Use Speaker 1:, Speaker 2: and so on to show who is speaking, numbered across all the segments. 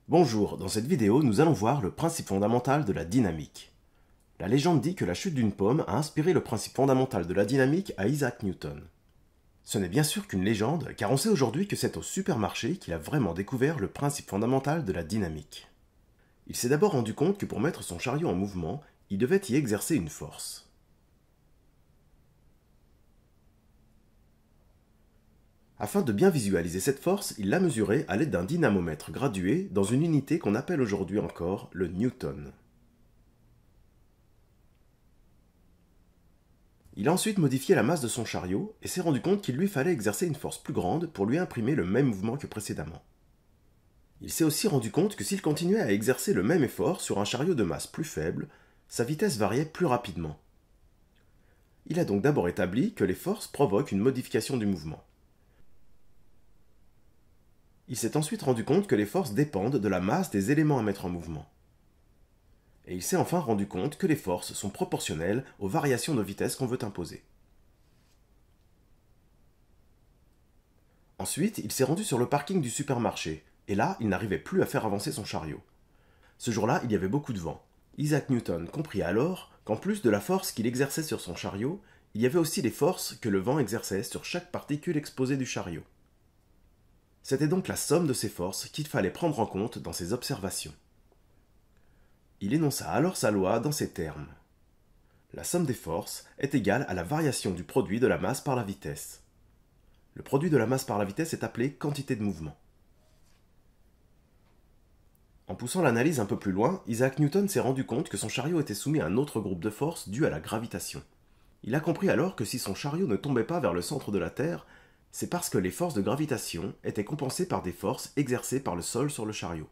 Speaker 1: Bonjour, dans cette vidéo, nous allons voir le principe fondamental de la dynamique. La légende dit que la chute d'une pomme a inspiré le principe fondamental de la dynamique à Isaac Newton. Ce n'est bien sûr qu'une légende, car on sait aujourd'hui que c'est au supermarché qu'il a vraiment découvert le principe fondamental de la dynamique. Il s'est d'abord rendu compte que pour mettre son chariot en mouvement, il devait y exercer une force. Afin de bien visualiser cette force, il l'a mesurée à l'aide d'un dynamomètre gradué dans une unité qu'on appelle aujourd'hui encore le newton. Il a ensuite modifié la masse de son chariot et s'est rendu compte qu'il lui fallait exercer une force plus grande pour lui imprimer le même mouvement que précédemment. Il s'est aussi rendu compte que s'il continuait à exercer le même effort sur un chariot de masse plus faible, sa vitesse variait plus rapidement. Il a donc d'abord établi que les forces provoquent une modification du mouvement. Il s'est ensuite rendu compte que les forces dépendent de la masse des éléments à mettre en mouvement. Et il s'est enfin rendu compte que les forces sont proportionnelles aux variations de vitesse qu'on veut imposer. Ensuite, il s'est rendu sur le parking du supermarché, et là, il n'arrivait plus à faire avancer son chariot. Ce jour-là, il y avait beaucoup de vent. Isaac Newton comprit alors qu'en plus de la force qu'il exerçait sur son chariot, il y avait aussi les forces que le vent exerçait sur chaque particule exposée du chariot. C'était donc la somme de ces forces qu'il fallait prendre en compte dans ses observations. Il énonça alors sa loi dans ces termes. La somme des forces est égale à la variation du produit de la masse par la vitesse. Le produit de la masse par la vitesse est appelé quantité de mouvement. En poussant l'analyse un peu plus loin, Isaac Newton s'est rendu compte que son chariot était soumis à un autre groupe de forces dû à la gravitation. Il a compris alors que si son chariot ne tombait pas vers le centre de la Terre, c'est parce que les forces de gravitation étaient compensées par des forces exercées par le sol sur le chariot.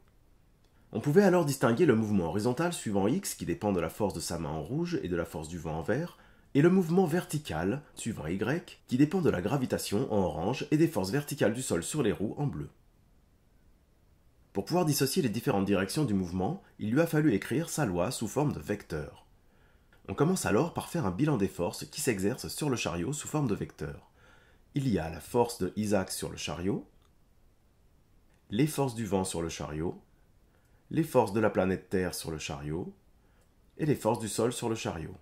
Speaker 1: On pouvait alors distinguer le mouvement horizontal suivant X qui dépend de la force de sa main en rouge et de la force du vent en vert, et le mouvement vertical suivant Y qui dépend de la gravitation en orange et des forces verticales du sol sur les roues en bleu. Pour pouvoir dissocier les différentes directions du mouvement, il lui a fallu écrire sa loi sous forme de vecteurs. On commence alors par faire un bilan des forces qui s'exercent sur le chariot sous forme de vecteurs. Il y a la force de Isaac sur le chariot, les forces du vent sur le chariot, les forces de la planète Terre sur le chariot et les forces du sol sur le chariot.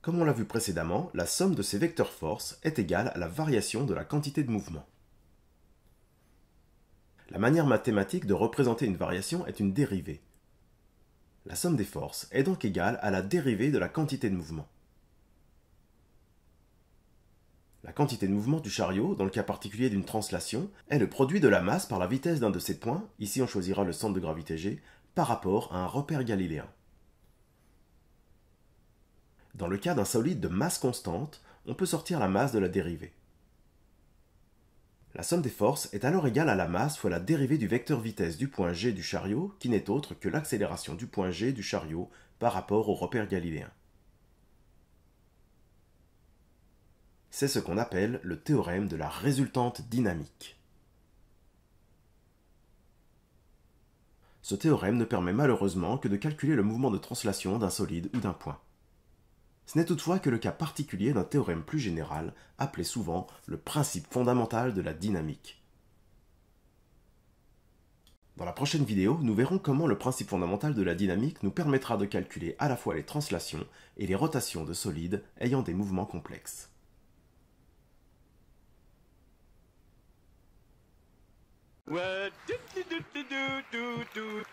Speaker 1: Comme on l'a vu précédemment, la somme de ces vecteurs forces est égale à la variation de la quantité de mouvement. La manière mathématique de représenter une variation est une dérivée. La somme des forces est donc égale à la dérivée de la quantité de mouvement. La quantité de mouvement du chariot, dans le cas particulier d'une translation, est le produit de la masse par la vitesse d'un de ces points, ici on choisira le centre de gravité G, par rapport à un repère galiléen. Dans le cas d'un solide de masse constante, on peut sortir la masse de la dérivée. La somme des forces est alors égale à la masse fois la dérivée du vecteur vitesse du point G du chariot, qui n'est autre que l'accélération du point G du chariot par rapport au repère galiléen. C'est ce qu'on appelle le théorème de la résultante dynamique. Ce théorème ne permet malheureusement que de calculer le mouvement de translation d'un solide ou d'un point. Ce n'est toutefois que le cas particulier d'un théorème plus général, appelé souvent le principe fondamental de la dynamique. Dans la prochaine vidéo, nous verrons comment le principe fondamental de la dynamique nous permettra de calculer à la fois les translations et les rotations de solides ayant des mouvements complexes.
Speaker 2: What do do do do do do